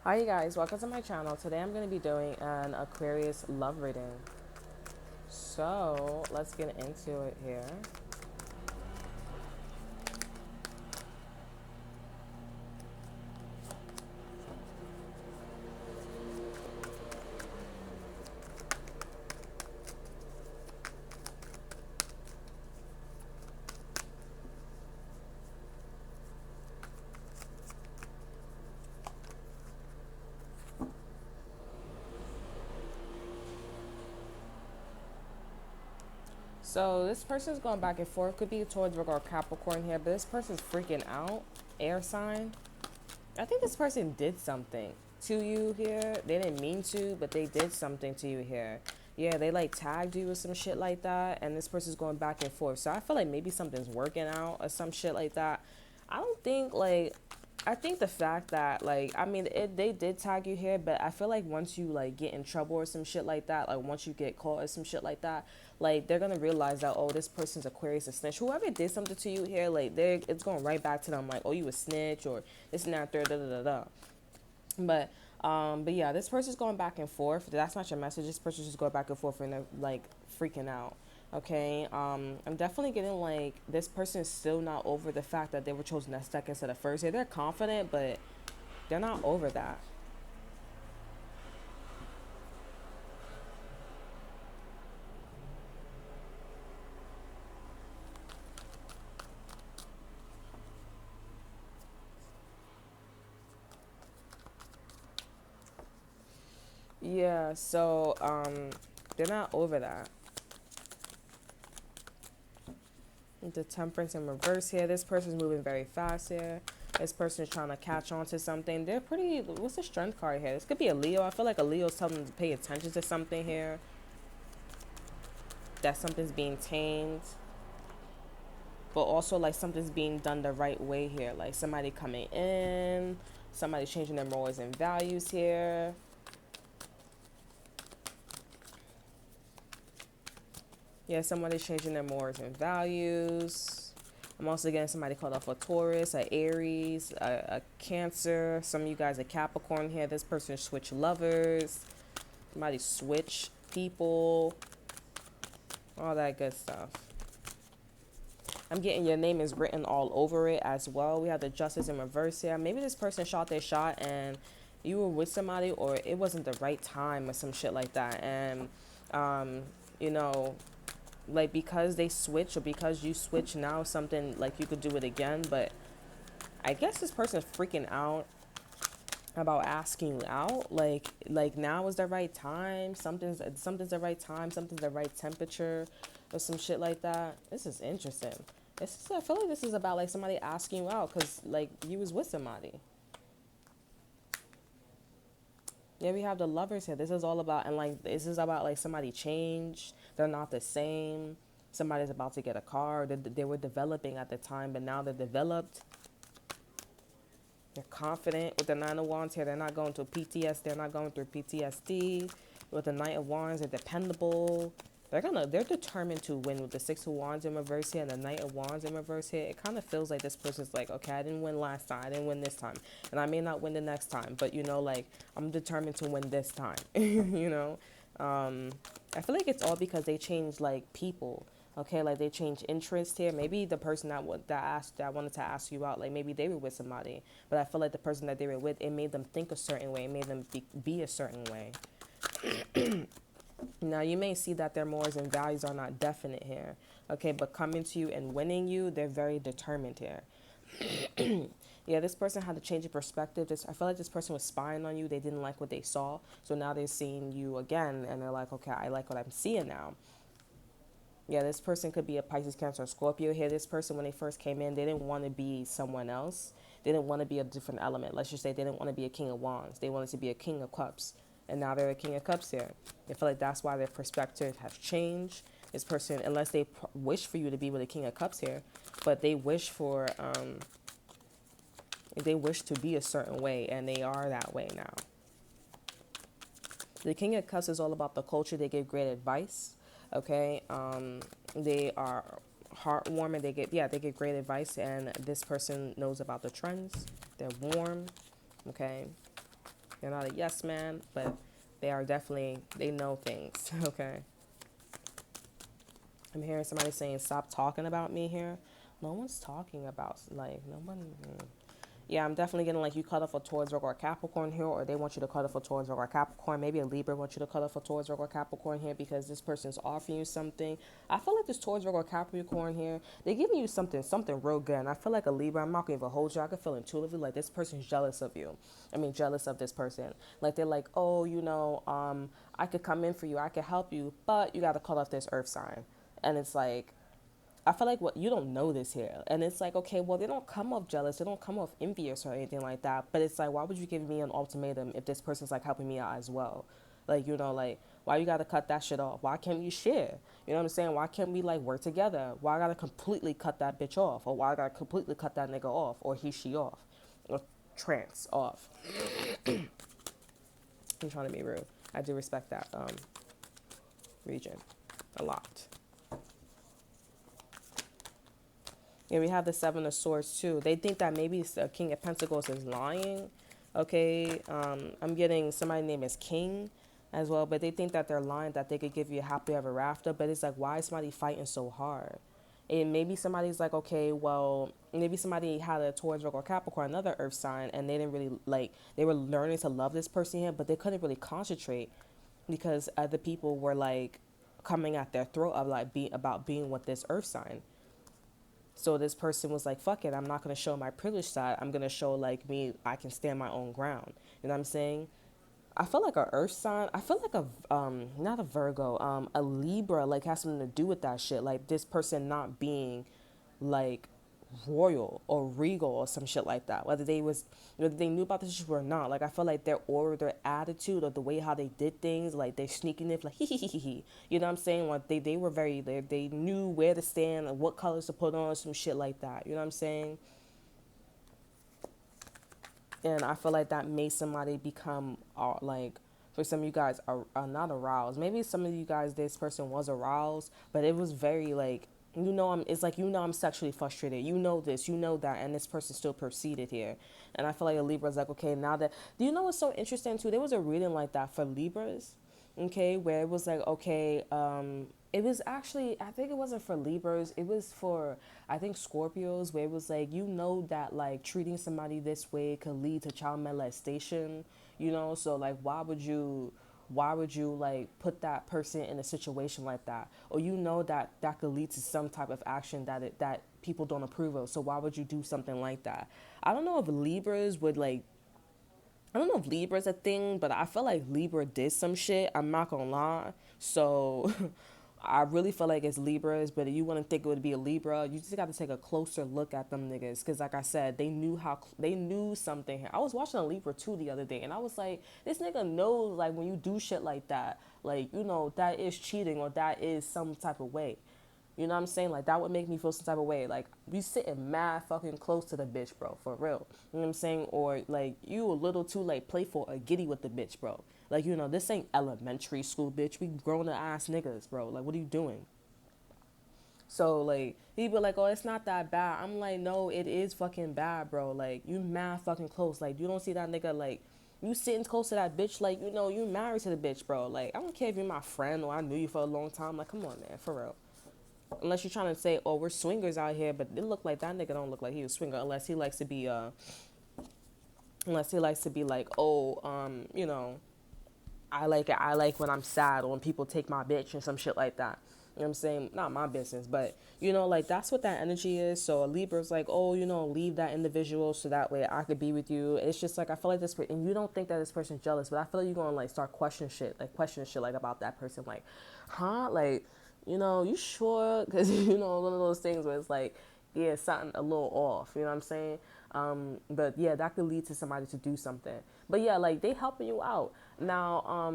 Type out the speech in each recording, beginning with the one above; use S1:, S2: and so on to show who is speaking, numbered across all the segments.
S1: Hi you guys, welcome to my channel. Today I'm going to be doing an Aquarius love reading. So let's get into it here. So this person's going back and forth. Could be towards Virgo or Capricorn here, but this person's freaking out. Air sign. I think this person did something to you here. They didn't mean to, but they did something to you here. Yeah, they like tagged you with some shit like that, and this person's going back and forth. So I feel like maybe something's working out or some shit like that. I don't think like I think the fact that like I mean they did tag you here, but I feel like once you like get in trouble or some shit like that, like once you get caught or some shit like that, like they're gonna realize that, oh, this person's Aquarius a snitch. Whoever did something to you here, like they it's going right back to them, like, oh, you a snitch or this and that, da da da da. But but yeah, this person's going back and forth. That's not your message. This person's just going back and forth and they're like freaking out. Okay. I'm definitely getting like this person is still not over the fact that they were chosen as second instead of first. Yeah, they're confident, but they're not over that. Yeah, so they're not over that. The temperance in reverse here. This person's moving very fast here. This person is trying to catch on to something. They're pretty. What's the strength card here? This could be a Leo. I feel like a Leo's telling them to pay attention to something here. That something's being tamed, but also like something's being done the right way here. Like somebody coming in, somebody changing their morals and values here. Yeah, somebody's changing their morals and values. I'm also getting somebody called off a Taurus, a Aries, a Cancer. Some of you guys are Capricorn here. This person switch lovers. Somebody switch people. All that good stuff. I'm getting your name is written all over it as well. We have the justice in reverse here. Maybe this person shot their shot and you were with somebody or it wasn't the right time or some shit like that. And, you know, like because they switch or because you switch now something like you could do it again. But I guess this person is freaking out about asking you out. Like now is the right time. Something's the right time. Something's the right temperature or some shit like that. This is interesting. I feel like this is about like somebody asking you out because like you was with somebody. Yeah, we have the lovers here. This is all about and like this is about like somebody changed. They're not the same. Somebody's about to get a car. They were developing at the time, but now they're developed. They're confident with the Nine of Wands here. They're not going through PTS. They're not going through PTSD. With the Knight of Wands, they're dependable. They're determined to win with the Six of Wands in reverse here and the Knight of Wands in reverse here. It kind of feels like this person's like, okay, I didn't win last time. I didn't win this time. And I may not win the next time. But, you know, like, I'm determined to win this time. you know? I feel like it's all because they changed, like, people. Okay, like they change interest here. Maybe the person that wanted to ask you out, like maybe they were with somebody, but I feel like the person that they were with, it made them think a certain way, it made them be a certain way. Now you may see that their morals and values are not definite here, okay, but coming to you and winning you, they're very determined here. Yeah, this person had to change of perspective. I feel like this person was spying on you. They didn't like what they saw, so now they're seeing you again, and they're like, okay, I like what I'm seeing now. Yeah, this person could be a Pisces, Cancer, or Scorpio here. This person, when they first came in, they didn't want to be someone else. They didn't want to be a different element. Let's just say they didn't want to be a King of Wands. They wanted to be a King of Cups. And now they're a King of Cups here. I feel like that's why their perspective has changed. This person, unless they wish for you to be with a King of Cups here, but they wish to be a certain way, and they are that way now. The King of Cups is all about the culture. They give great advice. Okay, they are heartwarming. They get great advice, and this person knows about the trends. They're warm. Okay, They're not a yes man, but they are definitely, they know things. Okay. I'm hearing somebody saying, stop talking about me here. No one's talking about, like, no one. Yeah, I'm definitely getting like you cut off a Taurus, Virgo, or Capricorn here, or they want you to cut off a Taurus, Virgo, or Capricorn. Maybe a Libra wants you to cut off a Taurus, Virgo, or Capricorn here because this person's offering you something. I feel like this Taurus, Virgo, or Capricorn here, they're giving you something real good. And I feel like a Libra, I'm not going to even hold you. I can feel intuitively like this person's jealous of you. I mean, jealous of this person. Like they're like, oh, I could come in for you, I could help you, but you got to cut off this earth sign. And it's like, I feel like what you don't know this here, and it's like, okay, well, they don't come off jealous, they don't come off envious or anything like that. But it's like, why would you give me an ultimatum if this person's like helping me out as well? Like, like why you gotta cut that shit off? Why can't we share? You know what I'm saying? Why can't we like work together? Why I gotta completely cut that bitch off, or why I gotta completely cut that nigga off, or he she off, or trans off? I'm trying to be rude. I do respect that region a lot. And we have the Seven of Swords too. They think that maybe the King of Pentacles is lying. Okay, I'm getting somebody named as King as well, but they think that they're lying, that they could give you a happy ever after. But it's like, why is somebody fighting so hard? And maybe somebody's like, okay, well, maybe somebody had a Taurus, Virgo, or Capricorn, another earth sign, and they didn't really like, they were learning to love this person here, but they couldn't really concentrate because other people were like coming at their throat of like being with this earth sign. So this person was like, fuck it, I'm not going to show my privileged side. I'm going to show like me, I can stand my own ground. You know what I'm saying? I feel like a earth sign, I feel like not a Virgo, a Libra, like has something to do with that shit. Like this person not being like royal or regal or some shit like that. Whether they knew about this shit or not. Like I feel like their aura, their attitude, or the way how they did things, like they sneaking it, like hee. You know what I'm saying? Like they were they knew where to stand and what colors to put on, some shit like that. You know what I'm saying? And I feel like that made somebody become like, for some of you guys are not aroused. Maybe some of you guys, this person was aroused, but it was very like, it's like, I'm sexually frustrated. You know this, you know that, and this person still proceeded here. And I feel like a Libra's like, okay, now that, do you know what's so interesting too? There was a reading like that for Libras, okay, where it was like, okay, it was actually, I think it wasn't for Libras, it was for, I think, Scorpios, where it was like, that like treating somebody this way could lead to child molestation, so like why would you like put that person in a situation like that, or that could lead to some type of action that people don't approve of, so why would you do something like that? I don't know if Libras would like, I don't know if Libra's a thing, but I feel like Libra did some shit. I'm not gonna lie. So I really feel like it's Libras, but if you wouldn't think it would be a Libra, you just got to take a closer look at them niggas. Because like I said, they knew something here. I was watching a Libra too the other day, and I was like, this nigga knows like when you do shit like that, like, that is cheating or that is some type of way. You know what I'm saying? Like, that would make me feel some type of way. Like, you sitting mad fucking close to the bitch, bro, for real. You know what I'm saying? Or, like, you a little too, like, playful or giddy with the bitch, bro. Like, this ain't elementary school, bitch. We grown-ass niggas, bro. Like, what are you doing? So, like, he be like, oh, it's not that bad. I'm like, no, it is fucking bad, bro. Like, you mad fucking close. Like, you don't see that nigga, like, you sitting close to that bitch, like, you married to the bitch, bro. Like, I don't care if you're my friend or I knew you for a long time. Like, come on, man, for real. Unless you're trying to say, oh, we're swingers out here, but it looked like that nigga don't look like he was swinger unless he likes to be like, oh, I like when I'm sad or when people take my bitch and some shit like that. You know what I'm saying? Not my business, but like that's what that energy is. So a Libra's like, oh, leave that individual so that way I could be with you. It's just like I feel like this, and you don't think that this person's jealous, but I feel like you're gonna like start questioning shit like about that person, like, huh, like. You sure? Because, one of those things where it's like, yeah, something a little off, you know what I'm saying? But yeah, that could lead to somebody to do something. But yeah, like, they helping you out. Now,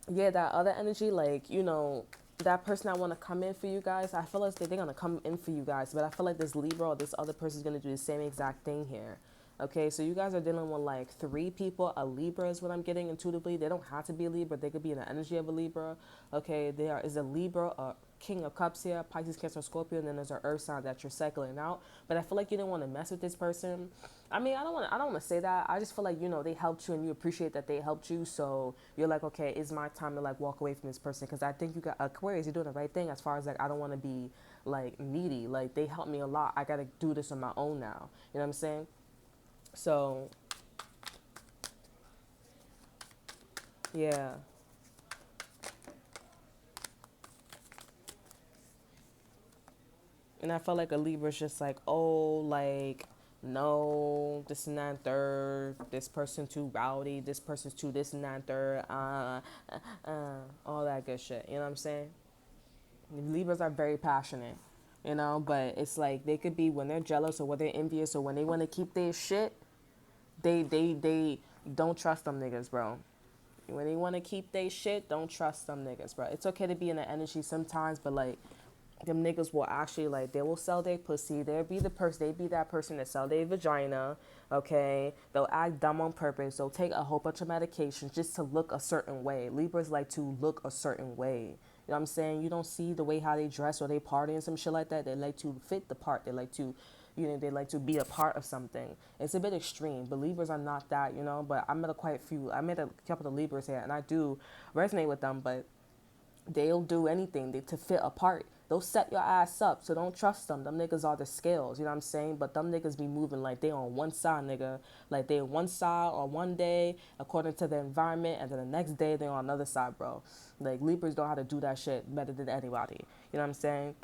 S1: yeah, that other energy, like, that person that want to come in for you guys, I feel like they're going to come in for you guys. But I feel like this Libra or this other person is going to do the same exact thing here. Okay, so you guys are dealing with like 3 people. A Libra is what I'm getting intuitively. They don't have to be a Libra. They could be in the energy of a Libra. Okay, there is a Libra, a King of Cups here, Pisces, Cancer, Scorpio, and then there's an Earth sign that you're cycling out. But I feel like you didn't want to mess with this person. I mean, I don't want to say that. I just feel like, you know, they helped you and you appreciate that they helped you. So you're like, okay, it's my time to like walk away from this person. Because I think you got Aquarius, you're doing the right thing as far as like, I don't want to be like needy. Like they helped me a lot. I got to do this on my own now. You know what I'm saying? So, yeah. And I felt like a Libra's just like, oh, like, no, this and that and third, this person too rowdy, this person's too this and that and third, all that good shit. You know what I'm saying? Libras are very passionate, you know, but it's like they could be when they're jealous or when they're envious or when they want to keep their shit, they don't trust them niggas, bro. When they want to keep their shit, don't trust them niggas, bro. It's okay to be in the energy sometimes, but like, them niggas will actually like they will sell their pussy. They be that person that sell their vagina. Okay, they'll act dumb on purpose. They'll take a whole bunch of medications just to look a certain way. Libras like to look a certain way. You know what I'm saying? You don't see the way how they dress or they party and some shit like that. They like to fit the part. They like to, you know, they like to be a part of something. It's a bit extreme. But Libras are not that, you know. But I met a couple of Libras here, and I do resonate with them. But they'll do anything to fit a part. They'll set your ass up, so don't trust them. Them niggas are the scales, you know what I'm saying? But them niggas be moving like they on one side, nigga. Like they on one side on one day, according to the environment, and then the next day they on another side, bro. Like Libras know how to do that shit better than anybody. You know what I'm saying?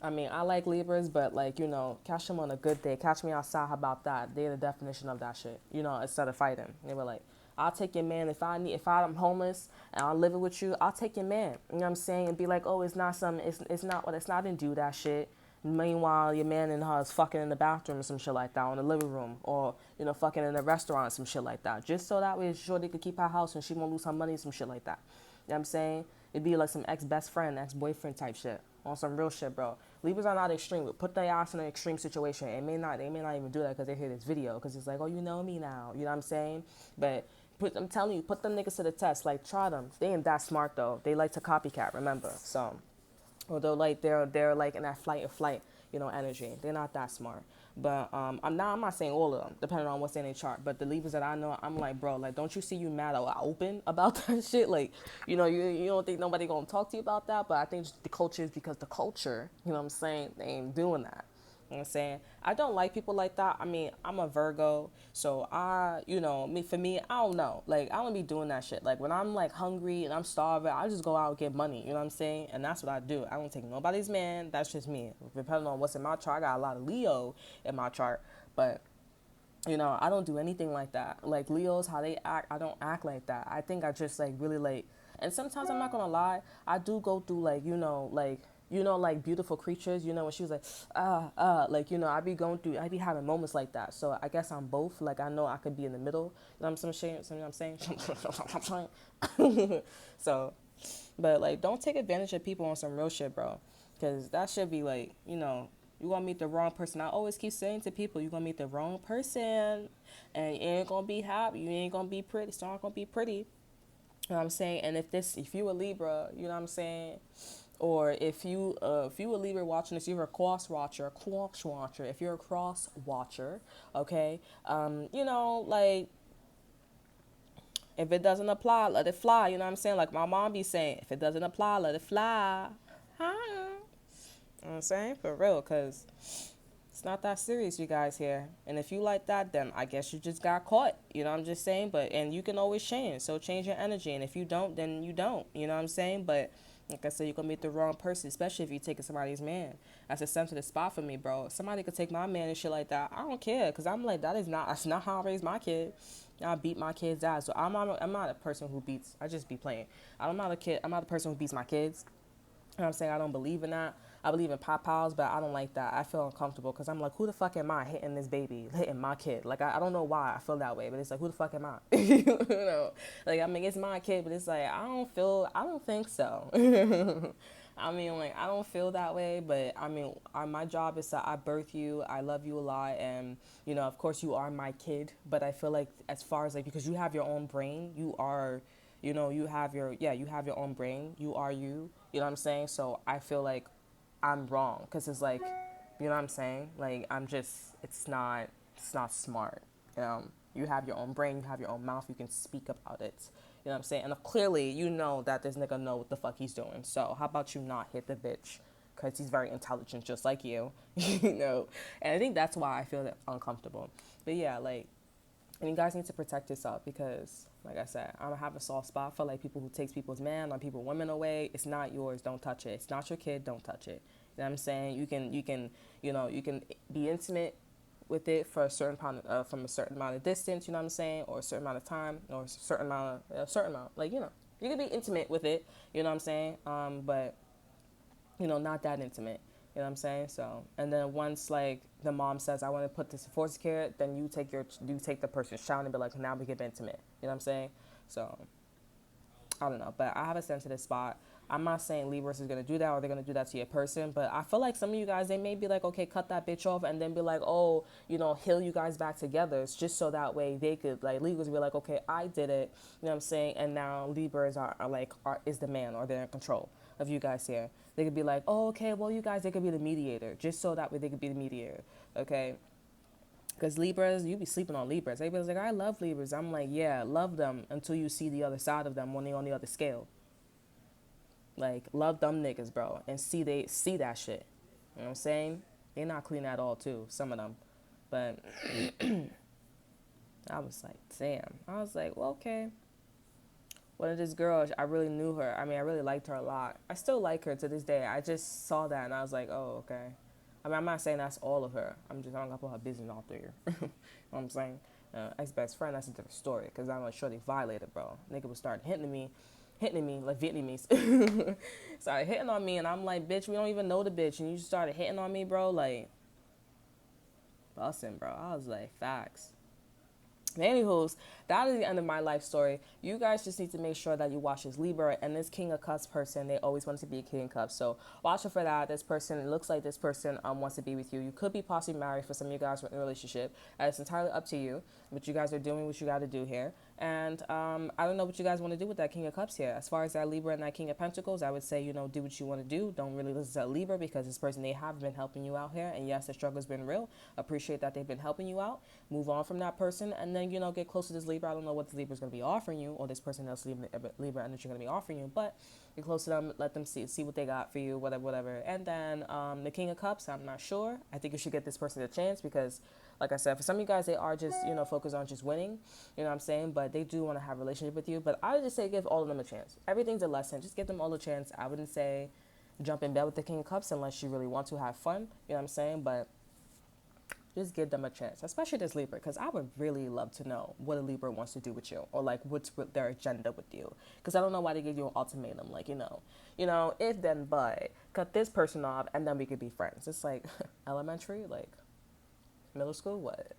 S1: I mean, I like Libras, but like, you know, catch them on a good day. Catch me outside, how about that? They're the definition of that shit. You know, instead of fighting. They were like, I'll take your man if I'm homeless and I'm living with you, I'll take your man. You know what I'm saying? And be like, oh, it's not it's not and do that shit. Meanwhile, your man and her is fucking in the bathroom or some shit like that, or in the living room, or, you know, fucking in the restaurant or some shit like that. Just so that way, sure they could keep her house and she won't lose her money, some shit like that. You know what I'm saying? It'd be like some ex-best friend, ex-boyfriend type shit. On some real shit, bro. Libras are not extreme. But put their ass in an extreme situation. They may not even do that because they hear this video. Because it's like, oh, you know me now. You know what I'm saying? But I'm telling you, put them niggas to the test. Like, try them. They ain't that smart, though. They like to copycat, remember. So, although, like, they're like in that flight or flight, you know, energy. They're not that smart. But I'm not saying all of them, depending on what's in their chart. But the Libras that I know, I'm like, bro, like, don't you see you mad or open about that shit? Like, you know, you don't think nobody gonna talk to you about that? But I think the culture is because the culture, you know what I'm saying, they ain't doing that. You know what I'm saying? I don't like people like that. I mean, I'm a Virgo, so for me, I don't know. Like, I don't be doing that shit. Like, when I'm, like, hungry and I'm starving, I just go out and get money. You know what I'm saying? And that's what I do. I don't take nobody's man. That's just me. Depending on what's in my chart, I got a lot of Leo in my chart. But, you know, I don't do anything like that. Like, Leos, how they act, I don't act like that. I think I just, like, really, like... And sometimes, I'm not gonna lie, I do go through, like, like Beautiful Creatures, you know, when she was like, like, you know, I be having moments like that. So I guess I'm both. Like, I know I could be in the middle. You know what I'm saying? So, but, like, don't take advantage of people on some real shit, bro. Because that should be, like, you know, you gonna meet the wrong person. I always keep saying to people, you gonna meet the wrong person. And you ain't gonna be happy. You ain't gonna be pretty. It's not gonna be pretty. You know what I'm saying? And if you a Libra, you know what I'm saying? Or if you a Libra watching this, you're a cross watcher. If you're a cross watcher, okay, you know, like, if it doesn't apply, let it fly. You know what I'm saying? Like my mom be saying, if it doesn't apply, let it fly. Huh? You know what I'm saying? For real, because it's not that serious, you guys here. And if you like that, then I guess you just got caught. You know what I'm just saying? And you can always change. So change your energy. And if you don't, then you don't. You know what I'm saying? But like I said, you're going to meet the wrong person, especially if you're taking somebody's man. That's a sensitive spot for me, bro. Somebody could take my man and shit like that. I don't care, because I'm like, that's not how I raise my kid. I beat my kids' ass. So I'm not a person who beats. I just be playing. I'm not a person who beats my kids. You know what I'm saying? I don't believe in that. I believe in pop-piles, but I don't like that. I feel uncomfortable because I'm like, who the fuck am I hitting this baby, hitting my kid? Like, I don't know why I feel that way, but it's like, who the fuck am I? You know? Like, I mean, it's my kid, but it's like, I don't think so. I mean, like, I don't feel that way, but I mean, my job is I birth you, I love you a lot, and, you know, of course you are my kid, but I feel like as far as, like, because you have your own brain, You know, you have your, yeah, you have your own brain. You are you. You know what I'm saying? So I feel like I'm wrong because it's like, you know what I'm saying? Like I'm just, it's not smart. You have your own brain, you have your own mouth, you can speak about it. You know what I'm saying? And clearly, you know that this nigga know what the fuck he's doing. So how about you not hit the bitch? Because he's very intelligent, just like you, you know. And I think that's why I feel that uncomfortable. But yeah, like, and you guys need to protect yourself because, like I said, I don't have a soft spot for like people who takes people's man or people, women away. It's not yours. Don't touch it. It's not your kid. Don't touch it. You know what I'm saying? You can be intimate with it for a certain amount, from a certain amount of distance. You know what I'm saying? Or a certain amount of time, or a certain amount. Like, you know, you can be intimate with it. You know what I'm saying? But you know, not that intimate. You know what I'm saying? So, and then once like the mom says, "I want to put this in foster care," then you take the person's child and be like, "Now we get intimate." You know what I'm saying? So, I don't know, but I have a sensitive spot. I'm not saying Libras is gonna do that or they're gonna do that to your person, but I feel like some of you guys, they may be like, okay, cut that bitch off, and then be like, oh, you know, heal you guys back together. It's just so that way they could like Libras be like, okay, I did it. You know what I'm saying? And now Libras is the man, or they're in control of you guys here. They could be like, oh, okay, well, you guys, they could be the mediator, just so that way they could be the mediator, okay? Because Libras, you be sleeping on Libras. Everybody's like, I love Libras. I'm like, yeah, love them until you see the other side of them when they're on the other scale. Like, love them niggas, bro, and see that shit. You know what I'm saying? They're not clean at all, too, some of them. But I was like, damn. I was like, well, okay. One of this girl, I really knew her. I mean, I really liked her a lot. I still like her to this day. I just saw that and I was like, oh, okay. I mean, I'm not saying that's all of her. I'm not gonna put her business out there. You know what I'm saying? Ex-best friend, that's a different story. Because I'm like, sure they violated, bro. Nigga was starting hitting me like Vietnamese. Started hitting on me and I'm like, bitch, we don't even know the bitch. And you just started hitting on me, bro. Like, busting, bro. I was like, facts. Anywho's, that is the end of my life story. You guys just need to make sure that you watch this Libra and this King of Cups person. They always want to be a King of Cups, so watch out for that. This person, it looks like this person wants to be with you. You could be possibly married for some of you guys in a relationship. It's entirely up to you. But you guys are doing what you got to do here. And I don't know what you guys want to do with that King of Cups here. As far as that Libra and that King of Pentacles, I would say, you know, do what you want to do. Don't really listen to that Libra because this person, they have been helping you out here. And yes, the struggle's been real. Appreciate that they've been helping you out. Move on from that person and then, you know, get close to this Libra. I don't know what this Libra is going to be offering you or this person else Libra energy going to be offering you, but get close to them, let them see what they got for you, whatever. And then the King of Cups, I'm not sure. I think you should get this person a chance because, like I said, for some of you guys, they are just, you know, focused on just winning, you know what I'm saying? But they do want to have a relationship with you. But I would just say give all of them a chance. Everything's a lesson. Just give them all a chance. I wouldn't say jump in bed with the King of Cups unless you really want to have fun, you know what I'm saying? But just give them a chance, especially this Libra, because I would really love to know what a Libra wants to do with you, or like what's their agenda with you. Because I don't know why they give you an ultimatum, like if then but cut this person off, and then we could be friends. It's like elementary, like middle school, what?